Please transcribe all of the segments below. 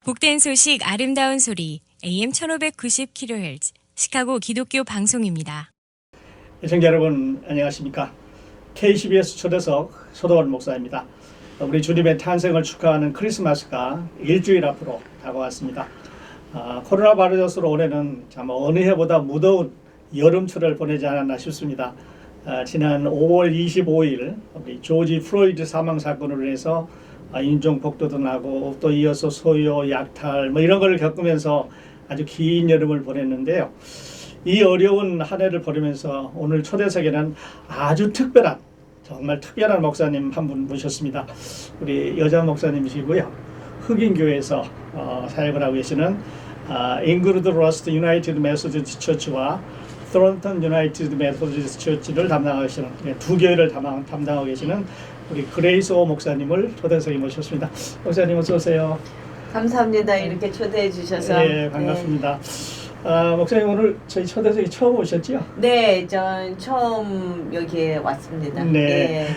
복된 소식 아름다운 소리 AM 1590kHz 시카고 기독교 방송입니다. 시청자 여러분 안녕하십니까? KCBS 초대석 소도원 목사입니다. 우리 주님의 탄생을 축하하는 크리스마스가 일주일 앞으로 다가왔습니다. 코로나 바이러스로 올해는 참 어느 해보다 무더운 여름철을 보내지 않았나 싶습니다. 지난 5월 25일 우리 조지 플로이드 사망 사건으로 인해서 인종 폭도도 나고 또 이어서 소요, 약탈 이런 걸 겪으면서 아주 긴 여름을 보냈는데요. 이 어려운 한 해를 보내면서 오늘 초대석에는 아주 특별한 정말 특별한 목사님 한 분 모셨습니다. 우리 여자 목사님이시고요. 흑인교회에서 사역을 하고 계시는 잉그루드 러스트 유나이티드 메소디스트 처치와 토론턴 유나이티드 메소디스트 처치를 담당하시는 두 교회를 담당하고 계시는 우리 그레이스 오 목사님을 초대석에 모셨습니다. 목사님 어서 오세요. 감사합니다. 이렇게 초대해 주셔서. 네, 반갑습니다. 목사님 오늘 저희 초대석에 처음 오셨죠? 네, 전 처음 여기에 왔습니다. 네.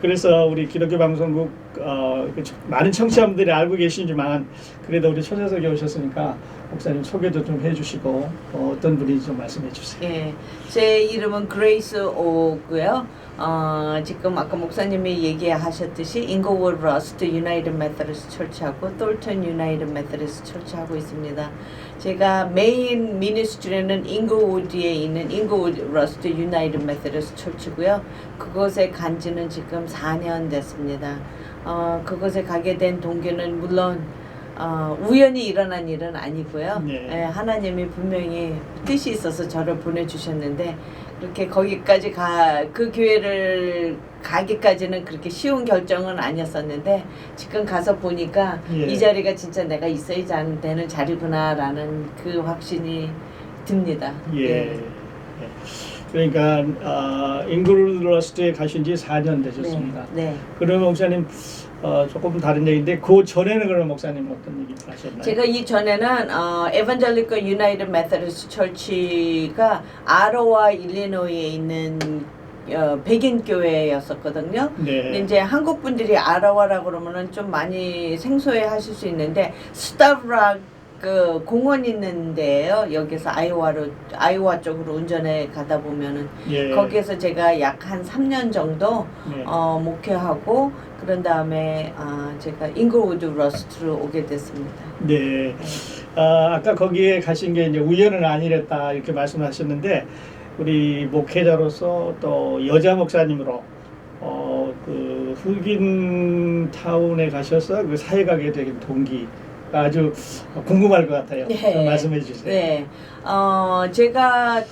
그래서 우리 기독교 방송국 많은 청취자분들이 알고 계시지만 그래도 우리 초대석에 오셨으니까 목사님 소개도 좀 해주시고 어떤 분인지 좀 말씀해 주세요. 네, 제 이름은 그레이스 오고요. 지금 아까 목사님이 얘기하셨듯이 잉거우드 러스트 유나이티드 메서디스트 처치하고 톨턴 유나이티드 메서디스트 처치하고 있습니다. 제가 메인 미니스트리는 잉거우드에 있는 잉거우드 러스트 유나이티드 메서디스트 처치고요. 그곳에 간 지는 지금 4년 됐습니다. 그곳에 가게 된 동기는 물론 우연히 일어난 일은 아니고요. 네. 하나님이 분명히 뜻이 있어서 저를 보내주셨는데 그렇게 거기까지 그 교회를 가기까지는 그렇게 쉬운 결정은 아니었었는데 지금 가서 보니까 이 자리가 진짜 내가 있어야 되는 자리구나라는 그 확신이 듭니다. 예. 그러니까 잉그루드 러스트에 가신 지 4년 되셨습니다. 네. 그러면 목사님 조금 다른 얘기인데 그 전에는 그럼 목사님 어떤 얘기 하셨나요? 제가 이 전에는 에반젤리컬 유나이티드 메서디스트 처치가 아로와 일리노이에 있는 백인 교회였었거든요. 네. 근데 이제 한국 분들이 아라와라 그러면은 좀 많이 생소해 하실 수 있는데 스타브락 그 공원 있는데요. 여기서 아이오와 쪽으로 운전해 가다 보면은 거기에서 제가 약 한 3년 정도 목회하고 그런 다음에 제가 잉글우드 러스트로 오게 됐습니다. 네. 아까 거기에 가신 게 이제 우연은 아니랬다 이렇게 말씀하셨는데 우리 목회자로서 또 여자 목사님으로 그 흑인 타운에 가셔서 그 사역하게 된 동기 아주 궁금할 것 같아요. 네. 좀 말씀해 주세요. 네. 제가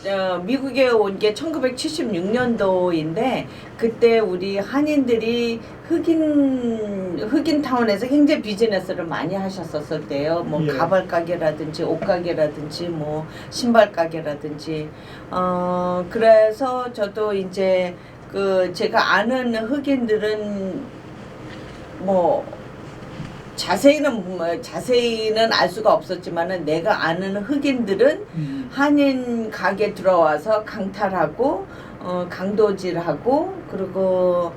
미국에 온 게 1976년도인데 그때 우리 한인들이 흑인 타운에서 굉장히 비즈니스를 많이 하셨었을 때요. 뭐 가발 가게라든지 옷 가게라든지 뭐 신발 가게라든지 그래서 저도 이제 제가 아는 흑인들은 뭐 자세히는 알 수가 없었지만은 내가 아는 흑인들은 한인 가게 들어와서 강탈하고 강도질하고 그리고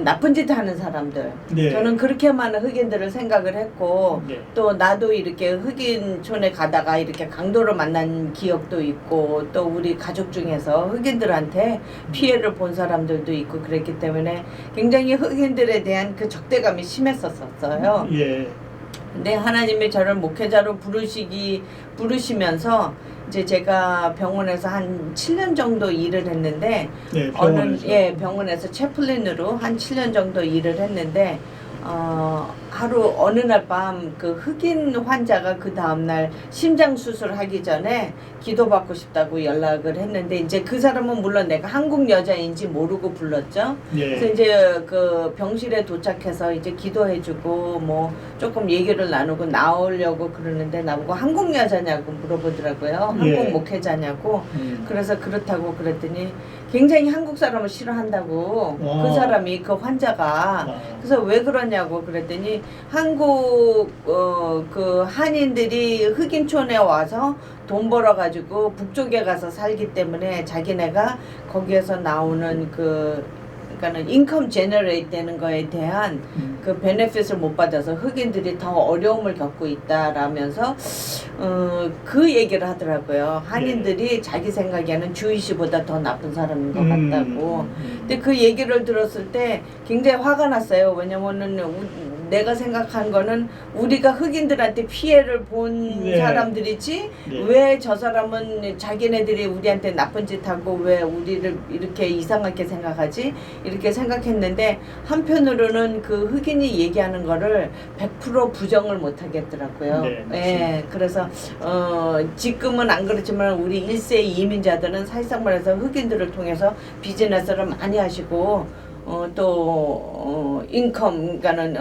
나쁜 짓 하는 사람들. 네. 저는 그렇게 많은 흑인들을 생각을 했고 또 나도 이렇게 흑인촌에 가다가 이렇게 강도를 만난 기억도 있고 또 우리 가족 중에서 흑인들한테 피해를 본 사람들도 있고 그랬기 때문에 굉장히 흑인들에 대한 그 적대감이 심했었어요. 근데 하나님이 저를 목회자로 부르시면서 이제 제가 병원에서 한 7년 정도 일을 했는데 병원에서 채플린으로 한 7년 정도 일을 했는데 어느 날 밤 그 흑인 환자가 그 다음날 심장 수술하기 전에 기도받고 싶다고 연락을 했는데 이제 그 사람은 물론 내가 한국 여자인지 모르고 불렀죠. 그래서 이제 그 병실에 도착해서 이제 기도해주고 뭐 조금 얘기를 나누고 나오려고 그러는데 나보고 한국 여자냐고 물어보더라고요. 한국 목회자냐고. 그래서 그렇다고 그랬더니 굉장히 한국 사람을 싫어한다고 그 사람이 그 환자가 그래서 왜 그러냐고 그랬더니 한국 그 한인들이 흑인촌에 와서 돈 벌어가지고 북쪽에 가서 살기 때문에 자기네가 거기에서 나오는 그 그러니까는 인컴 제너레이트 되는 거에 대한 그 베네핏을 못 받아서 흑인들이 더 어려움을 겪고 있다라면서 그 얘기를 하더라고요. 한인들이 자기 생각에는 주이시보다 더 나쁜 사람인 것 같다고. 근데 그 얘기를 들었을 때 굉장히 화가 났어요. 왜냐면은 내가 생각한 거는 우리가 흑인들한테 피해를 본 네. 사람들이지 네. 왜 저 사람은 자기네들이 우리한테 나쁜 짓 하고 왜 우리를 이렇게 이상하게 생각하지? 이렇게 생각했는데 한편으로는 그 흑인이 얘기하는 거를 100% 부정을 못 하겠더라고요. 네, 예, 그래서 지금은 안 그렇지만 우리 1세 이민자들은 사실상 말해서 흑인들을 통해서 비즈니스를 많이 하시고 또 인컴 그러니까는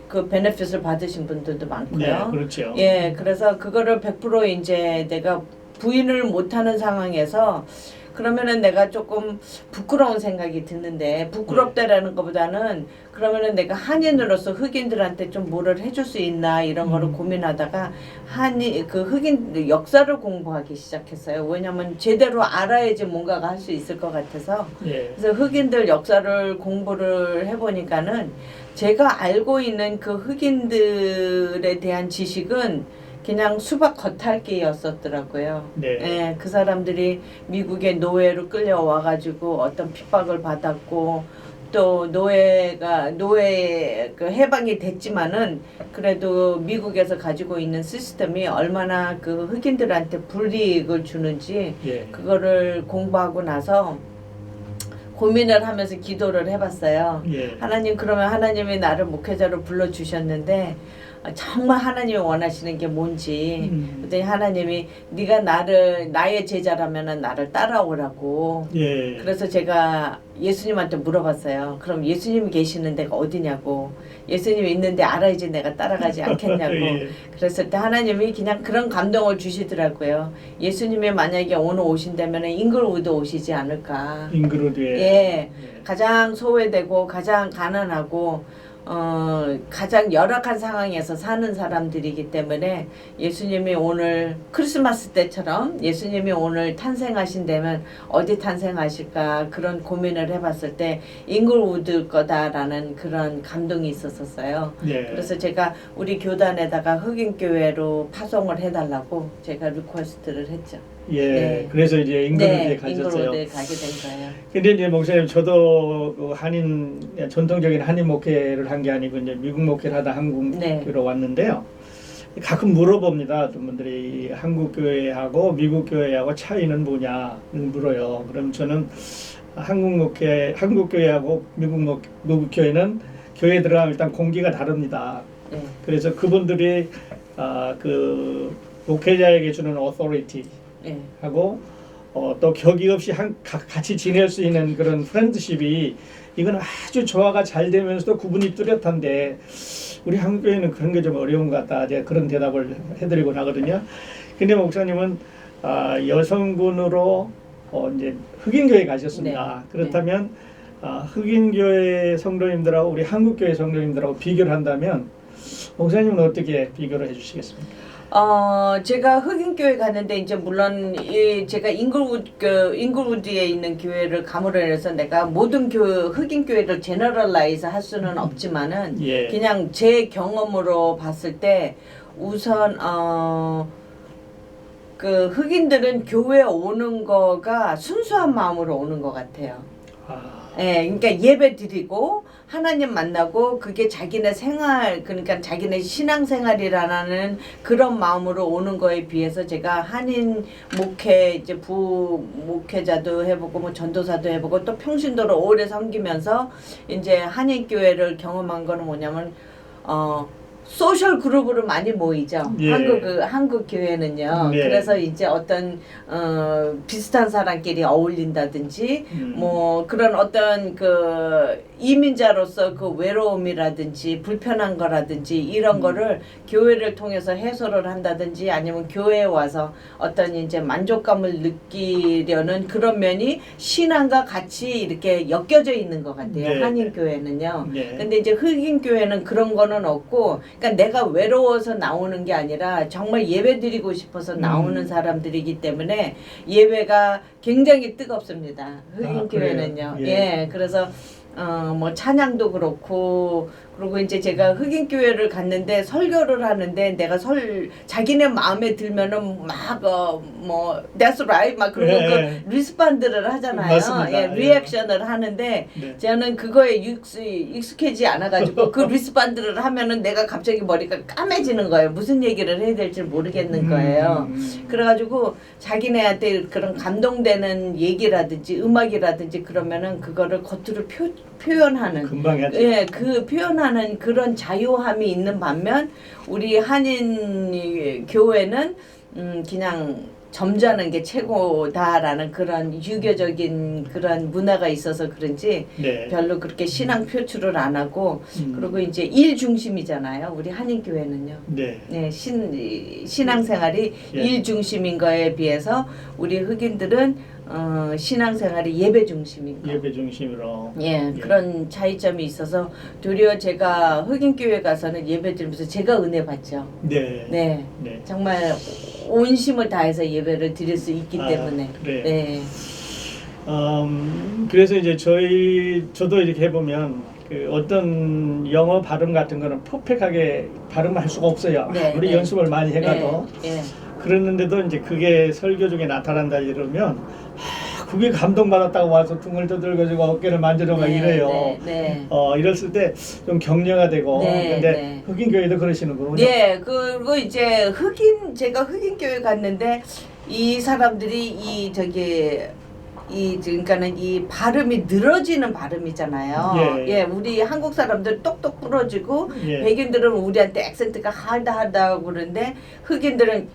그 베네핏을 받으신 분들도 많고요. 네, 그렇죠. 예, 그래서 그거를 100% 이제 내가 부인을 못하는 상황에서 그러면은 내가 조금 부끄러운 생각이 드는데 부끄럽다라는 것보다는 그러면은 내가 한인으로서 흑인들한테 좀 뭐를 해줄 수 있나 이런 거를 고민하다가 그 흑인 역사를 공부하기 시작했어요. 왜냐면 제대로 알아야지 뭔가가 할 수 있을 것 같아서. 예. 그래서 흑인들 역사를 공부를 해보니까는 제가 알고 있는 그 흑인들에 대한 지식은 그냥 수박 겉핥기였었더라고요. 네. 예, 그 사람들이 미국의 노예로 끌려와가지고 어떤 핍박을 받았고 또 노예 그 해방이 됐지만은 그래도 미국에서 가지고 있는 시스템이 얼마나 그 흑인들한테 불이익을 주는지 예. 그거를 공부하고 나서 고민을 하면서 기도를 해봤어요. 예. 하나님, 그러면 하나님이 나를 목회자로 불러주셨는데 정말 하나님이 원하시는 게 뭔지. 그랬더니 하나님이 네가 나의 제자라면 나를 따라오라고. 예. 그래서 제가 예수님한테 물어봤어요. 그럼 예수님이 계시는 데가 어디냐고. 예수님이 있는데 알아야지 내가 따라가지 않겠냐고. 예. 그랬을 때 하나님이 그냥 그런 감동을 주시더라고요. 예수님이 만약에 오늘 오신다면 잉글우드 오시지 않을까. 잉그루드에. 예. 가장 소외되고 가장 가난하고 가장 열악한 상황에서 사는 사람들이기 때문에 예수님이 오늘 크리스마스 때처럼 예수님이 오늘 탄생하신다면 어디 탄생하실까 그런 고민을 해봤을 때 잉글우드 거다라는 그런 감동이 있었어요. 예. 그래서 제가 우리 교단에다가 흑인교회로 파송을 해달라고 제가 리퀘스트를 했죠. 예. 네. 그래서 이제 잉그루드에 네, 가셨어요. 잉글우드에 가게 된 거예요. 근데 이제 목사님 저도 그 한인 전통적인 한인 목회를 한 게 아니고 이제 미국 목회를 하다 한국 네. 교회로 왔는데요. 가끔 물어봅니다. 어떤 분들이 한국 교회하고 미국 교회하고 차이는 뭐냐 물어요. 그럼 저는 한국 교회하고 미국 교회는 교회에 들어가면 일단 공기가 다릅니다. 네. 그래서 그분들이 그 목회자에게 주는 authority 네. 하고 또 격이 없이 같이 지낼 수 있는 그런 프렌드십이 이건 아주 조화가 잘 되면서도 구분이 뚜렷한데 우리 한국 교회는 그런 게 좀 어려운 것 같다. 제가 그런 대답을 해드리곤 하거든요. 근데 목사님은 여성분으로 이제 흑인 교회 가셨습니다. 네. 그렇다면 흑인 교회 성도님들하고 우리 한국 교회 성도님들하고 비교를 한다면 목사님은 어떻게 비교를 해주시겠습니까? 제가 흑인교회 갔는데 이제 물론 제가 잉글우드에 있는 교회를 감으로 해서 내가 모든 흑인 교회를 제너럴라이즈 할 수는 없지만은 예. 그냥 제 경험으로 봤을 때 우선 그 흑인들은 교회 오는 거가 순수한 마음으로 오는 것 같아요. 예, 그러니까 예배 드리고 하나님 만나고 그게 자기네 생활 그러니까 자기네 신앙생활이라는 그런 마음으로 오는 거에 비해서 제가 한인 목회 이제 부목회자도 해보고 뭐 전도사도 해보고 또 평신도를 오래 섬기면서 이제 한인 교회를 경험한 거는 뭐냐면 소셜 그룹으로 많이 모이죠. 예. 한국 교회는요. 네. 그래서 이제 어떤 비슷한 사람끼리 어울린다든지 뭐 그런 어떤 그 이민자로서 그 외로움이라든지 불편한 거라든지 이런 거를 교회를 통해서 해소를 한다든지 아니면 교회에 와서 어떤 이제 만족감을 느끼려는 그런 면이 신앙과 같이 이렇게 엮여져 있는 것 같아요. 네. 한인 교회는요. 네. 근데 이제 흑인 교회는 그런 거는 없고 그러니까 내가 외로워서 나오는 게 아니라 정말 예배 드리고 싶어서 나오는 사람들이기 때문에 예배가 굉장히 뜨겁습니다. 흑인교회는요. 예, 그래서 뭐 찬양도 그렇고 그리고 이제 제가 흑인교회를 갔는데 설교를 하는데 내가 자기네 마음에 들면은 막 뭐 that's right 막 그리고 그 리스판드를 하잖아요. 맞습니다. 예, 리액션을 하는데 저는 그거에 익숙하지 않아가지고 그 리스판드를 하면은 내가 갑자기 머리가 까매지는 거예요. 무슨 얘기를 해야 될지 모르겠는 거예요. 그래가지고 자기네한테 그런 감동되는 얘기라든지 음악이라든지 그러면은 그거를 겉으로 표현하는 금방 하죠. 예, 그 표현하는 그런 자유함이 있는 반면 우리 한인 교회는 그냥 점잖은 게 최고다라는 그런 유교적인 그런 문화가 있어서 그런지 별로 그렇게 신앙 표출을 안 하고 그리고 이제 일 중심이잖아요. 우리 한인 교회는요. 네, 신앙생활이 일 중심인 거에 비해서 우리 흑인들은 신앙생활이 예배 중심인 거. 예배 중심으로. 예, 그런 차이점이 있어서 도리어 제가 흑인교회 가서는 예배 드리면서 제가 은혜 받죠. 네. 정말 온 힘을 다해서 예배를 드릴 수 있기 때문에. 그래요. 네. 그래서 이제 저도 이렇게 해보면 그 어떤 영어 발음 같은 거는 퍼펙하게 발음할 수가 없어요. 우리 연습을 많이 해가도. 그랬는데도 이제 그게 설교 중에 나타난다 이러면 그게 감동받았다고 와서 등을 두들겨주고 어깨를 만지러 막 이래요. 이랬을 때 좀 격려가 되고. 근데 흑인 교회도 그러시는군요. 네, 그리고 이제 제가 흑인 교회 갔는데 이 사람들이 그러니까는 이 발음이 늘어지는 발음이잖아요. 예, 우리 한국 사람들 똑똑 부러지고 백인들은 우리한테 액센트가 하다고 그러는데 흑인들은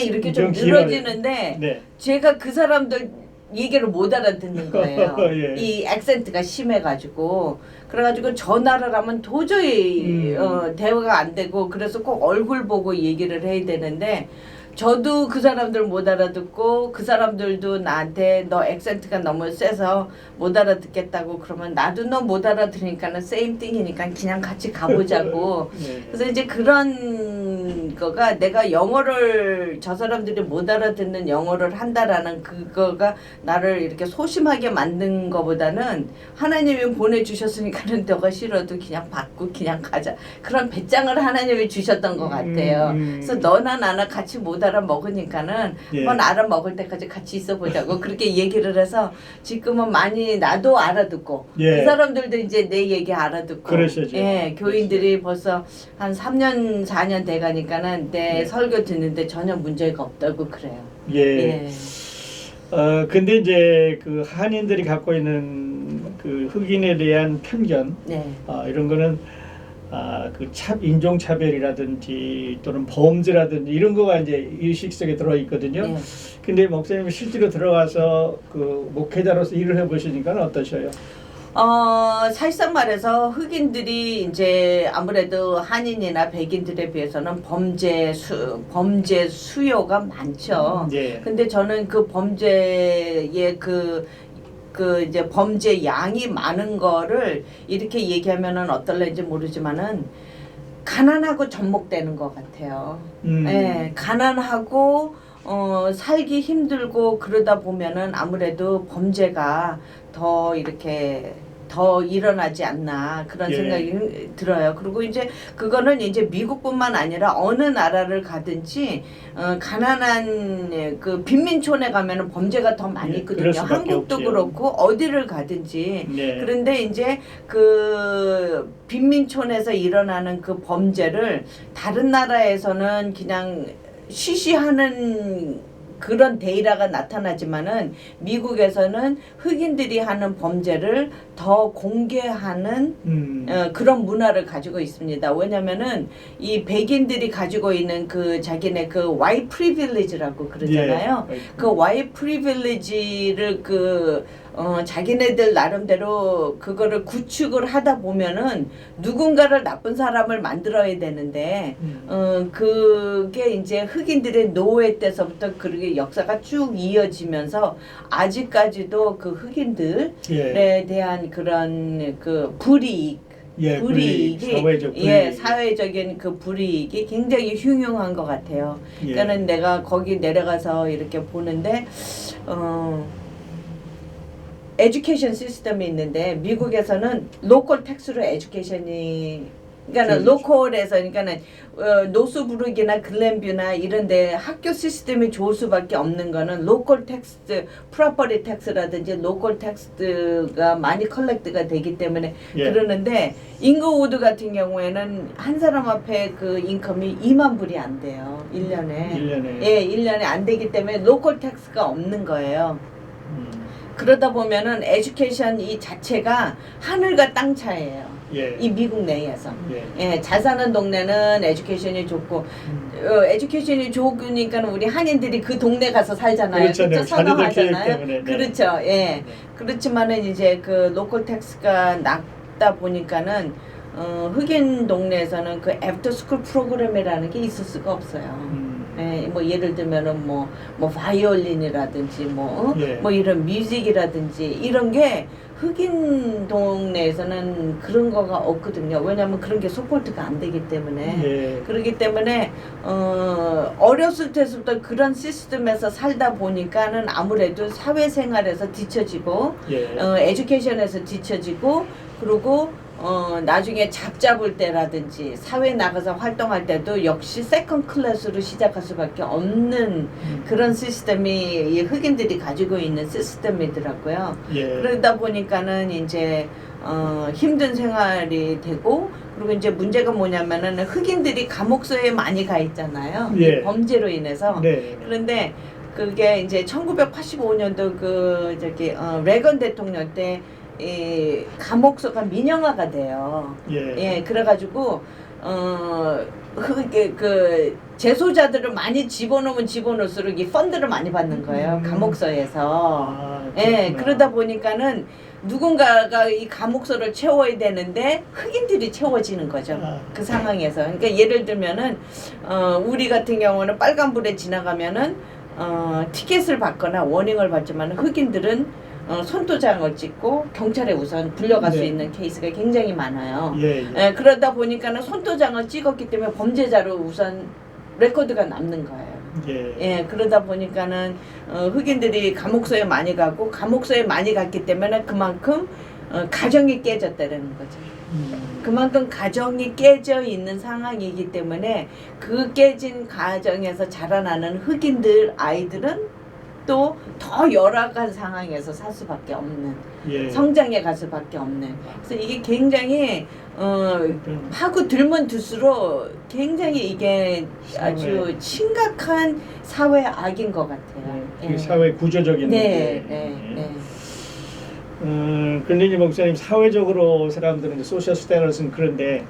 이렇게 좀 늘어지는데 제가 그 사람들 얘기를 못 알아듣는 거예요. 이 액센트가 심해가지고 그래가지고 전화를 하면 도저히 대화가 안 되고 그래서 꼭 얼굴 보고 얘기를 해야 되는데 저도 그 사람들 못 알아듣고 그 사람들도 나한테 너 액센트가 너무 세서 못 알아듣겠다고 그러면 나도 너 못 알아들으니까는 same thing이니까 그냥 같이 가보자고. 그래서 이제 그런 거가 내가 영어를 저 사람들이 못 알아듣는 영어를 한다라는 그거가 나를 이렇게 소심하게 만든 거보다는 하나님이 보내주셨으니까는 너가 싫어도 그냥 받고 그냥 가자. 그런 배짱을 하나님이 주셨던 것 같아요. 그래서 너나 나나 같이 못 알아먹으니까는 한번 알아먹을 때까지 같이 있어보자고 그렇게 얘기를 해서 지금은 많이 나도 알아듣고 그 사람들도 이제 내 얘기 알아듣고 그러시죠. 교인들이 벌써 한 3년 4년 돼가니까는 내 설교 듣는데 전혀 문제가 없다고 그래요. 근데 이제 그 한인들이 갖고 있는 그 흑인에 대한 편견 이런 거는 그 인종차별이라든지 또는 범죄라든지 이런 거가 이제 의식 속에 들어 있거든요. 근데 목사님이 실제로 들어가서 그 목회자로서 일을 해보시니까 어떠셔요? 사실상 말해서 흑인들이 이제 아무래도 한인이나 백인들에 비해서는 범죄 수요가 많죠. 근데 저는 그 범죄의 이제 범죄 양이 많은 거를 이렇게 얘기하면은 어떨는지 모르지만은 가난하고 접목되는 것 같아요. 가난하고 살기 힘들고 그러다 보면은 아무래도 범죄가 더 이렇게 더 일어나지 않나 그런 생각이 들어요. 그리고 이제 그거는 이제 미국뿐만 아니라 어느 나라를 가든지 가난한 그 빈민촌에 가면은 범죄가 더 많이 있거든요. 한국도 없죠. 그렇고 어디를 가든지. 그런데 이제 그 빈민촌에서 일어나는 그 범죄를 다른 나라에서는 그냥 쉬쉬하는 그런 데이터가 나타나지만은 미국에서는 흑인들이 하는 범죄를 더 공개하는 그런 문화를 가지고 있습니다. 왜냐면은 이 백인들이 가지고 있는 그 자기네 그 white privilege라고 그러잖아요. 그 white privilege를 자기네들 나름대로 그거를 구축을 하다 보면은 누군가를 나쁜 사람을 만들어야 되는데 그게 이제 흑인들의 노예 때서부터 그렇게 역사가 쭉 이어지면서 아직까지도 그 흑인들에 대한 그런 그 불이익 예, 불이익이 사회적 예, 사회적인 그 불이익이 굉장히 흉흉한 것 같아요. 예. 그러니까는 내가 거기 내려가서 이렇게 보는데 에듀케이션 시스템이 있는데 미국에서는 로컬 텍스로 에듀케이션이 그러니까는 로컬에서 그러니까는 노스브룩이나 글렌뷰나 이런데 학교 시스템이 좋을 수밖에 없는 거는 로컬 텍스트, 프로퍼티 텍스라든지 로컬 텍스트가 많이 컬렉트가 되기 때문에 예. 그러는데 잉거우드 같은 경우에는 한 사람 앞에 그 인컴이 2만 불이 안 돼요. 1년에. 1년에. 예, 1년에 안 되기 때문에 로컬 텍스가 없는 거예요. 그러다 보면은 에듀케이션 이 자체가 하늘과 땅 차이예요. 예. 이 미국 내에서. 예. 예, 잘 사는 동네는 에듀케이션이 좋고 에듀케이션이 좋으니까 우리 한인들이 그 동네 가서 살잖아요. 그렇죠. 네. 자녀들 교육 때문에. 선호하잖아요. 네. 그렇죠. 예. 네. 그렇지만은 이제 그 로컬 텍스가 낮다 보니까는 흑인 동네에서는 그 애프터스쿨 프로그램이라는 게 있을 수가 없어요. 예, 뭐 예를 들면은 뭐 바이올린이라든지 예. 뭐 이런 뮤직이라든지 이런 게 흑인 동네에서는 그런 거가 없거든요. 왜냐하면 그런 게 서포트가 안 되기 때문에. 예. 그렇기 때문에 어렸을 때부터 그런 시스템에서 살다 보니까는 아무래도 사회생활에서 뒤처지고 예. 에듀케이션에서 뒤처지고 그리고 나중에 잡잡을 때라든지 사회 나가서 활동할 때도 역시 세컨 클래스로 시작할 수밖에 없는 그런 시스템이 이 흑인들이 가지고 있는 시스템이더라고요. 예. 그러다 보니까는 이제 힘든 생활이 되고 그리고 이제 문제가 뭐냐면은 흑인들이 감옥소에 많이 가 있잖아요. 예. 이 범죄로 인해서. 네. 그런데 그게 이제 1985년도 그 레건 대통령 때 이 감옥소가 민영화가 돼요. 예. 예, 그래가지고 그 재소자들을 많이 집어넣으면 집어넣을수록 이 펀드를 많이 받는 거예요. 감옥소에서. 아, 예, 그러다 보니까는 누군가가 이 감옥소를 채워야 되는데 흑인들이 채워지는 거죠. 그 상황에서. 그러니까 예를 들면은 우리 같은 경우는 빨간불에 지나가면은 티켓을 받거나 워닝을 받지만 흑인들은 손도장을 찍고 경찰에 우선 불려갈 수 네. 있는 케이스가 굉장히 많아요. 예. 예, 그러다 보니까는 손도장을 찍었기 때문에 범죄자로 우선 레코드가 남는 거예요. 예. 예, 그러다 보니까는 흑인들이 감옥소에 많이 가고 감옥소에 많이 갔기 때문에 그만큼 가정이 깨졌다는 거죠. 그만큼 가정이 깨져 있는 상황이기 때문에 그 깨진 가정에서 자라나는 흑인들 아이들은 또 더 열악한 상황에서 살 수밖에 없는 예. 성장해 갈 수밖에 없는 그래서 이게 굉장히 파고 들면 들수록 굉장히 이게 아주 심각한 사회 악인 것 같아요. 그 사회 구조적인 네, 문제. 네, 네. 근린이 목사님 사회적으로 사람들은 이제 소셜 스테러스는 그런데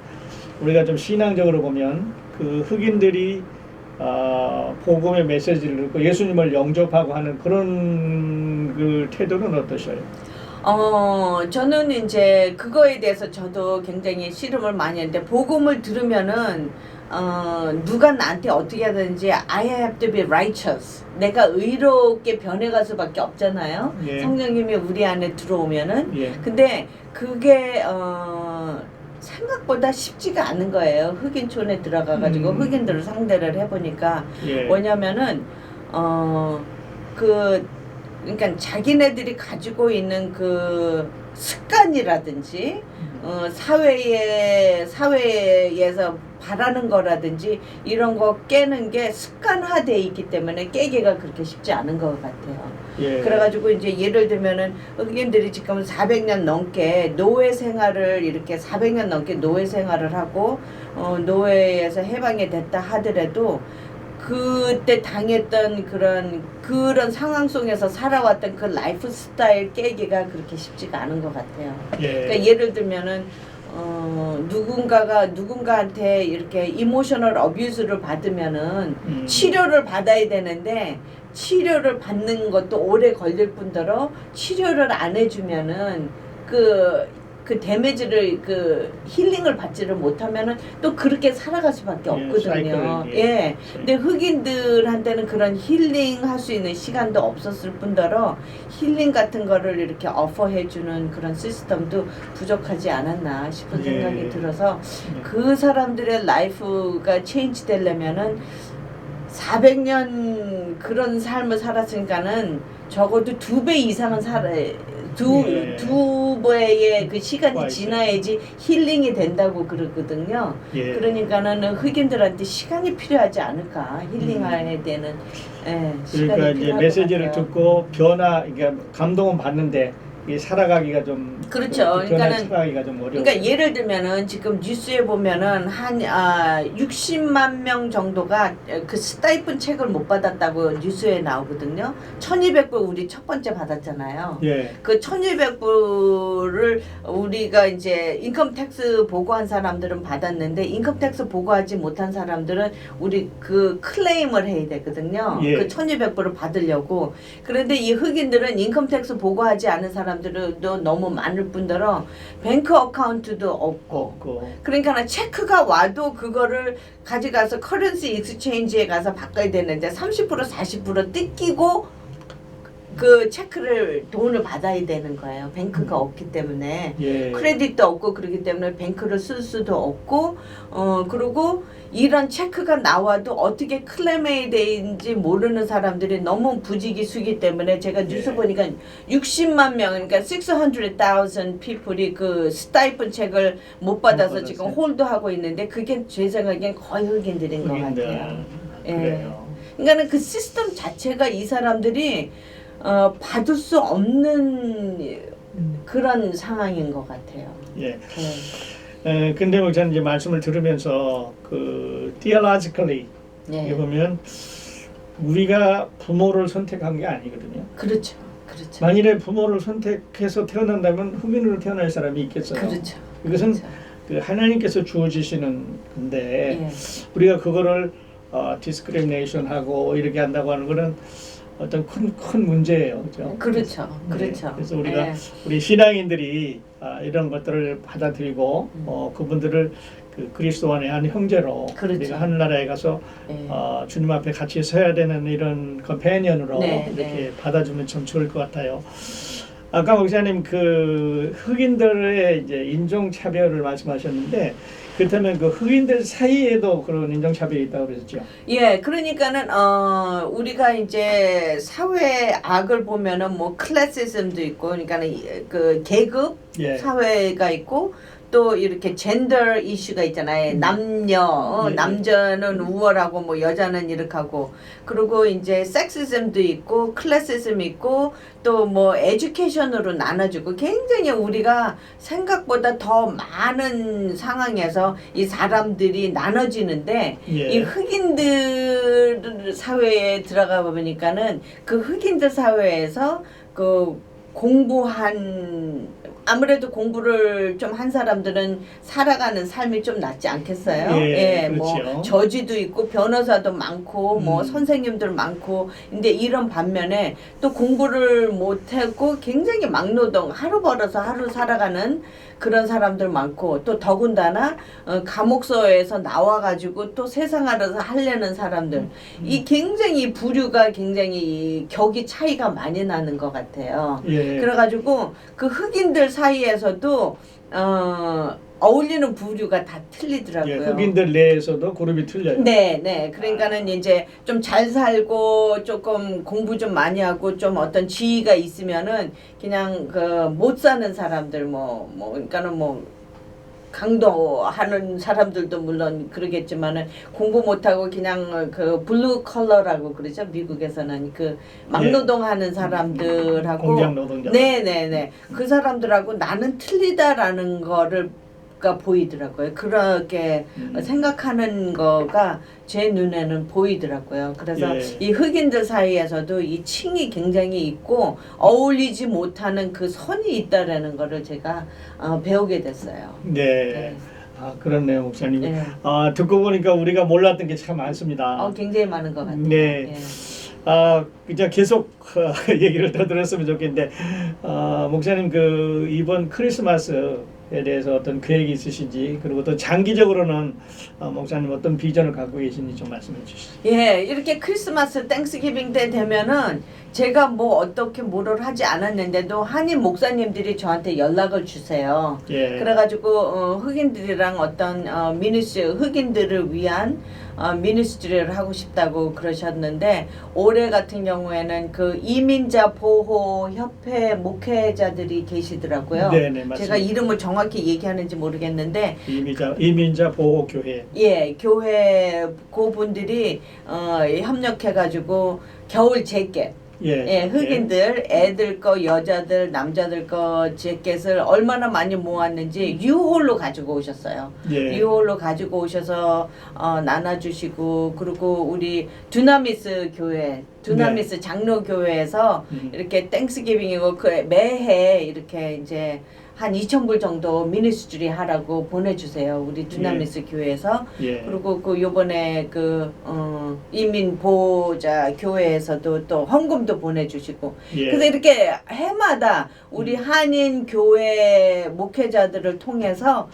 우리가 좀 신앙적으로 보면 그 흑인들이 복음의 메시지를 듣고 예수님을 영접하고 하는 그런 그 태도는 어떠셔요? 저는 이제 그거에 대해서 저도 굉장히 씨름을 많이 했는데 복음을 들으면은 누가 나한테 어떻게 하든지 I have to be righteous. 내가 의롭게 변해갈 수밖에 없잖아요. 예. 성령님이 우리 안에 들어오면은. 예. 근데 그게 생각보다 쉽지가 않은 거예요. 흑인촌에 들어가가지고 흑인들을 상대를 해보니까 예. 뭐냐면은 그러니까 자기네들이 가지고 있는 그 습관이라든지 사회에서 바라는 거라든지 이런 거 깨는 게 습관화돼 있기 때문에 깨기가 그렇게 쉽지 않은 것 같아요. 예. 그래가지고 이제 예를 들면은 흑인들이 지금 400년 넘게 노예 생활을 이렇게 400년 넘게 노예 생활을 하고 노예에서 해방이 됐다 하더라도 그때 당했던 그런 상황 속에서 살아왔던 그 라이프 스타일 깨기가 그렇게 쉽지가 않은 것 같아요. 예. 그러니까 예를 들면은 누군가가 누군가한테 이렇게 이모셔널 어뷰즈를 받으면은 치료를 받아야 되는데 치료를 받는 것도 오래 걸릴 뿐더러 치료를 안 해주면은 그 그 데미지를 그 힐링을 받지를 못하면은 또 그렇게 살아갈 수밖에 없거든요. 사이클을, 예. 근데 흑인들한테는 그런 힐링 할 수 있는 시간도 없었을 뿐더러 힐링 같은 거를 이렇게 어퍼해주는 그런 시스템도 부족하지 않았나 싶은 예. 생각이 들어서 그 사람들의 라이프가 체인지 되려면은 400년 그런 삶을 살았으니까는 적어도 2배 이상은 예. 두 배의 그 시간이 맞아요. 지나야지 힐링이 된다고 그러거든요. 예. 그러니까는 흑인들한테 시간이 필요하지 않을까 힐링해야 되는 시간이 그러니까 이제 필요할 메시지를 것 같아요. 듣고 변화, 그러니까 감동은 받는데 이 살아가기가 좀 그렇죠. 살아가기가 좀 어려워. 그러니까 예를 들면은 지금 뉴스에 보면은 한 60만 명 정도가 그 스타이픈 책을 못 받았다고 뉴스에 나오거든요. 1,200불 우리 첫 번째 받았잖아요. 예. 그 1,200불을 우리가 이제 인컴 텍스 보고한 사람들은 받았는데 인컴 텍스 보고하지 못한 사람들은 우리 그 클레임을 해야 되거든요. 예. 그 1,200불을 받으려고. 그런데 이 흑인들은 인컴 텍스 보고하지 않은 사람들도 너무 많을 뿐더러 뱅크 어카운트도 없고 그러니까 체크가 와도 그거를 가져가서 커런시 익스체인지에 가서 바꿔야 되는데 30% 40% 뜯기고 그 체크를 돈을 받아야 되는 거예요. 뱅크가 없기 때문에 예. 크레딧도 없고 그렇기 때문에 뱅크를 쓸 수도 없고 그리고 이런 체크가 나와도 어떻게 클레임해야 되는지 모르는 사람들이 너무 부지기수기 때문에 제가 뉴스 예. 보니까 60만 명 그러니까 600,000 people이 그 스타이픈 책을 못 받아서 받았어요. 지금 홀드하고 있는데 그게 제 생각엔 거의 흑인들인 것 흑인들. 같아요. 예. 그래요. 그러니까는 그 시스템 자체가 이 사람들이 받을 수 없는 그런 상황인 것 같아요. 예. 네. 근데 뭐 저는 이제 말씀을 들으면서 그 theologically 네. 이게 보면 우리가 부모를 선택한 게 아니거든요. 그렇죠. 그렇죠. 만일에 부모를 선택해서 태어난다면 흑인으로 태어날 사람이 있겠어요. 그렇죠. 이것은 그렇죠. 그 하나님께서 주어지시는 건데 예. 우리가 그거를 디스크리미네이션하고 이렇게 한다고 하는 거는 어떤 큰 문제예요, 그렇죠? 그렇죠. 네. 그렇죠. 그래서 우리가 예. 우리 신앙인들이 이런 것들을 받아들이고 그분들을 그 그리스도 안의 한 형제로 그렇죠. 우리가 하늘나라에 가서 예. 주님 앞에 같이 서야 되는 이런 컴패니언으로 네, 이렇게 네. 받아주면 참 좋을 것 같아요. 아까 목사님 그 흑인들의 이제 인종 차별을 말씀하셨는데 그렇다면 그 흑인들 사이에도 그런 인종 차별이 있다고 그러셨죠? 예, 그러니까는 우리가 이제 사회 악을 보면은 뭐 클래시즘도 있고, 그러니까는 그 계급 예. 사회가 있고. 또 이렇게 젠더 이슈가 있잖아요. 남녀, 예. 남자는 우월하고 뭐 여자는 이렇게 하고 그리고 이제 섹시즘도 있고 클래시즘 있고 또 뭐 에듀케이션으로 나눠주고 굉장히 우리가 생각보다 더 많은 상황에서 이 사람들이 나눠지는데 예. 이 흑인들 사회에 들어가 보니까는 그 흑인들 사회에서 그 공부한 아무래도 공부를 좀 한 사람들은 살아가는 삶이 좀 낫지 않겠어요? 예, 뭐 그렇죠. 저지도 있고 변호사도 많고 뭐 선생님들 많고 근데 이런 반면에 또 공부를 못하고 굉장히 막노동 하루 벌어서 하루 살아가는 그런 사람들 많고 또 더군다나 감옥소에서 나와가지고 또 세상 알아서 하려는 사람들 이 굉장히 부류가 굉장히 격이 차이가 많이 나는 것 같아요. 예. 그래가지고 그 흑인들 사이에서도 어울리는 부류가 다 틀리더라고요. 예, 흑인들 내에서도 그룹이 틀려요. 네, 네. 그러니까는 이제 좀 잘 살고 조금 공부 좀 많이 하고 좀 어떤 지위가 있으면은 그냥 그 못 사는 사람들 그러니까는 뭐 강도하는 사람들도 물론 그러겠지만은 공부 못하고 그냥 그 블루 컬러라고 그러죠. 미국에서는 그 막노동하는 사람들하고 공장 노동자. 네네네 그 사람들하고 나는 틀리다라는 거를 가 보이더라고요. 그렇게 생각하는 거가 제 눈에는 보이더라고요. 그래서 예. 이 흑인들 사이에서도 이 층이 굉장히 있고 어울리지 못하는 그 선이 있다라는 거를 제가 배우게 됐어요. 네. 네. 그렇네요, 목사님. 네. 듣고 보니까 우리가 몰랐던 게 참 많습니다. 굉장히 많은 것 같아요. 네. 예. 이제 계속 얘기를 더 들었으면 좋겠는데 목사님 그 이번 크리스마스 대해서 어떤 계획이 있으신지, 그리고 또 장기적으로는 목사님 어떤 비전을 갖고 계신지 좀 말씀해 주시죠. 예, 이렇게 크리스마스 땡스기빙 때 되면은 제가 뭐 어떻게 뭐를 하지 않았는데도 한인 목사님들이 저한테 연락을 주세요. 예. 그래가지고 흑인들이랑 어떤 흑인들을 위한 미니스트리를 하고 싶다고 그러셨는데, 올해 같은 경우에는 그 이민자 보호 협회 목회자들이 계시더라고요. 네네, 맞습니다. 제가 이름을 정확히 얘기하는지 모르겠는데 이민자 보호 교회. 예, 교회 그분들이 협력해가지고 겨울 재켓, 예, 흑인들, 애들 거, 여자들, 남자들 거 재켓을 얼마나 많이 모았는지 유홀로 가지고 오셨어요. 예. 유홀로 가지고 오셔서 나눠주시고, 그리고 우리 두나미스 교회, 두나미스 장로교회에서 이렇게 땡스기빙이고 그 매해 이렇게 이제 한 2,000불 정도 미니스트리 하라고 보내주세요. 우리 두나미스 교회에서. 예. 그리고 그 요번에 그 이민 보호자 교회에서도 또 헌금도 보내주시고. 예. 그래서 이렇게 해마다 우리 한인 교회 목회자들을 통해서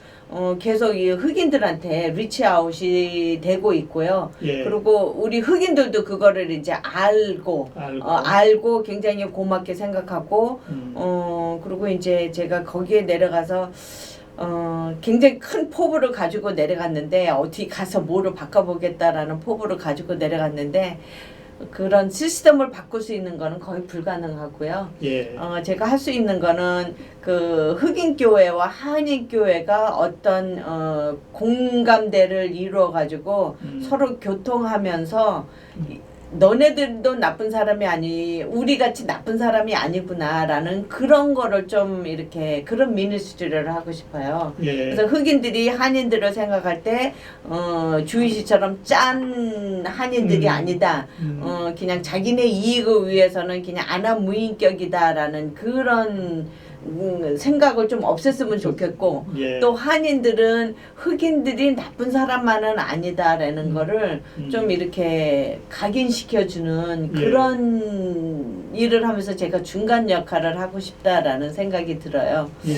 계속 이 흑인들한테 리치아웃이 되고 있고요. 예. 그리고 우리 흑인들도 그거를 이제 알고 굉장히 고맙게 생각하고, 그리고 이제 제가 거기에 내려가서 굉장히 큰 포부를 가지고 내려갔는데, 어디 가서 뭐를 바꿔보겠다라는 포부를 가지고 내려갔는데, 그런 시스템을 바꿀 수 있는 거는 거의 불가능하고요. 예. 제가 할 수 있는 거는 그 흑인 교회와 한인 교회가 어떤 공감대를 이루어 가지고 서로 교통하면서 너네들도 나쁜 사람이 우리 같이 나쁜 사람이 아니구나라는 그런 거를 좀 이렇게 그런 미니스트리를 하고 싶어요. 예. 그래서 흑인들이 한인들을 생각할 때 주이시처럼 짠 한인들이 아니다. 그냥 자기네 이익을 위해서는 그냥 안하무인격이다라는 그런 생각을 좀 없앴으면 좋겠고, 예. 또 한인들은 흑인들이 나쁜 사람만은 아니다라는 거를 좀 이렇게 각인시켜주는 그런 일을 하면서 제가 중간 역할을 하고 싶다라는 생각이 들어요. 예.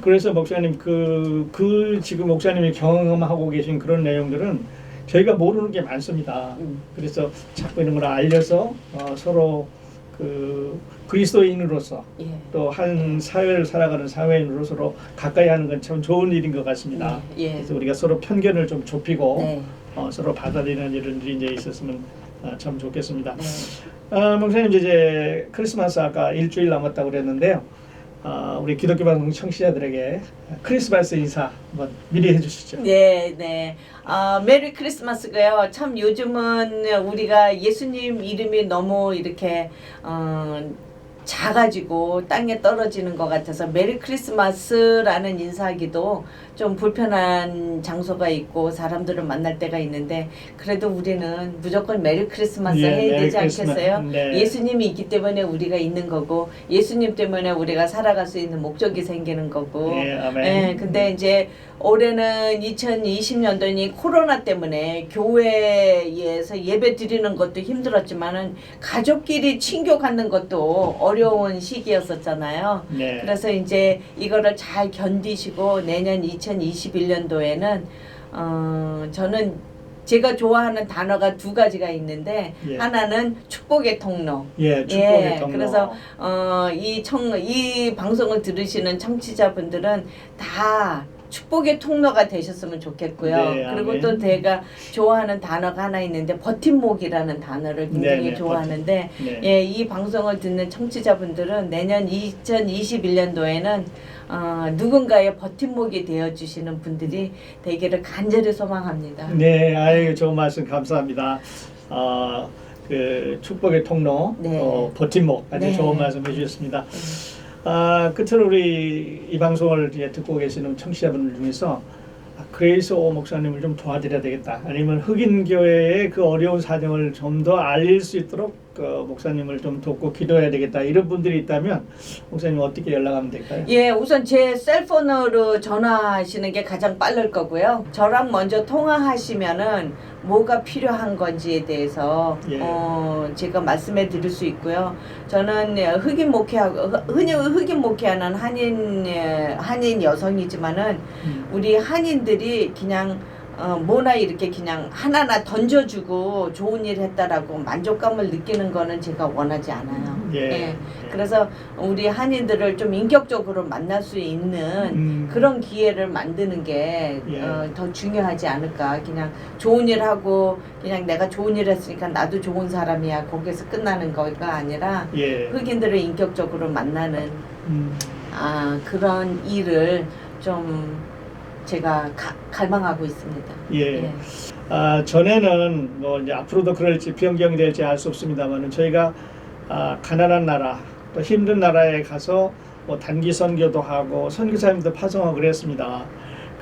그래서 목사님 그 지금 목사님이 경험하고 계신 그런 내용들은 저희가 모르는 게 많습니다. 그래서 자꾸 이런 걸 알려서 서로 그 그리스도인으로서 예. 또 한 사회를 살아가는 사회인으로 서로 가까이 하는 건 참 좋은 일인 것 같습니다. 예. 그래서 우리가 서로 편견을 좀 좁히고 네. 서로 받아들이는 이런 일이 이제 있었으면 참 좋겠습니다. 네. 목사님 이제 크리스마스 아까 일주일 남았다고 그랬는데요. 우리 기독교 방송 청취자들에게 크리스마스 인사 한번 미리 해주시죠. 네, 네. 메리 크리스마스고요. 참 요즘은 우리가 예수님 이름이 너무 이렇게 작아지고 땅에 떨어지는 것 같아서 메리 크리스마스라는 인사하기도 좀 불편한 장소가 있고 사람들을 만날 때가 있는데, 그래도 우리는 무조건 메리 크리스마스 해야 메리 되지 크리스마스. 않겠어요? 네. 예수님이 있기 때문에 우리가 있는 거고, 예수님 때문에 우리가 살아갈 수 있는 목적이 생기는 거고. 네, 아멘. 예, 근데 이제 올해는 2020년도니 코로나 때문에 교회에서 예배 드리는 것도 힘들었지만은 가족끼리 친교 갖는 것도 어려운 시기였었잖아요. 네. 그래서 이제 이거를 잘 견디시고 내년 2021년도에는 저는 제가 좋아하는 단어가 두 가지가 있는데, 예. 하나는 축복의 통로. 예, 축복의 통로. 그래서 이 방송을 들으시는 청취자분들은 다 축복의 통로가 되셨으면 좋겠고요. 네, 그리고 아멘. 또 제가 좋아하는 단어가 하나 있는데 버팀목이라는 단어를 굉장히 네, 네, 좋아하는데, 네. 예, 이 방송을 듣는 청취자분들은 내년 2021년도에는 누군가의 버팀목이 되어주시는 분들이 되기를 간절히 소망합니다. 네, 아유 좋은 말씀 감사합니다. 그 축복의 통로, 네. 버팀목 아주 네. 좋은 말씀 해주셨습니다. 끝으로 우리 이 방송을 이제 듣고 계시는 청취자분들 중에서 그레이스 오 목사님을 좀 도와드려야 되겠다, 아니면 흑인 교회의 그 어려운 사정을 좀 더 알릴 수 있도록 목사님을 좀 돕고 기도해야 되겠다 이런 분들이 있다면 목사님 어떻게 연락하면 될까요? 예, 우선 제 셀폰으로 전화하시는 게 가장 빠를 거고요. 저랑 먼저 통화하시면은 뭐가 필요한 건지에 대해서 예. 제가 말씀해 드릴 수 있고요. 저는 흑인 목회하고 흔히 흑인 목회하는 한인 여성이지만은 우리 한인들이 그냥 뭐나 이렇게 그냥 하나하나 던져주고 좋은 일 했다라고 만족감을 느끼는 거는 제가 원하지 않아요. 예. 그래서 우리 한인들을 좀 인격적으로 만날 수 있는 그런 기회를 만드는 게 더 중요하지 않을까. 그냥 좋은 일 하고 그냥 내가 좋은 일 했으니까 나도 좋은 사람이야. 거기서 끝나는 거가 아니라 흑인들을 인격적으로 만나는 그런 일을 좀 제가 갈망하고 있습니다. 예. 전에는 뭐 이제 앞으로도 그럴지 변경될지 알 수 없습니다만은 저희가 가난한 나라 또 힘든 나라에 가서 뭐 단기 선교도 하고 선교사님도 파송하고 그랬습니다.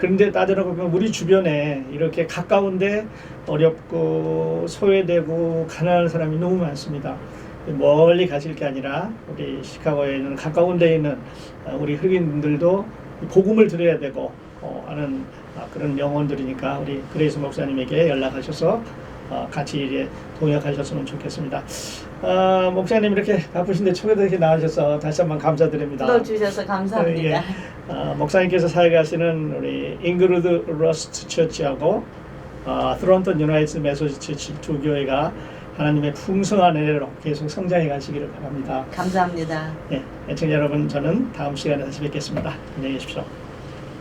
그런데 따져보면 우리 주변에 이렇게 가까운데 어렵고 소외되고 가난한 사람이 너무 많습니다. 멀리 가실 게 아니라 우리 시카고에 있는 가까운 데 있는 우리 흑인들도 복음을 들어야 되고 하는 그런 영혼들이니까 우리 그레이스 목사님에게 연락하셔서 같이 이제 동역하셨으면 좋겠습니다. 목사님 이렇게 바쁘신데 초대되게 나와주셔서 다시 한번 감사드립니다. 불러주셔서 감사합니다. 목사님께서 사역하시는 우리 잉그루드 러스트 처치하고 트론턴 유나이티드 메소디 처치 두 교회가 하나님의 풍성한 은혜로 계속 성장해 가시기를 바랍니다. 감사합니다. 애청자 여러분, 저는 다음 시간에 다시 뵙겠습니다. 안녕히 계십시오.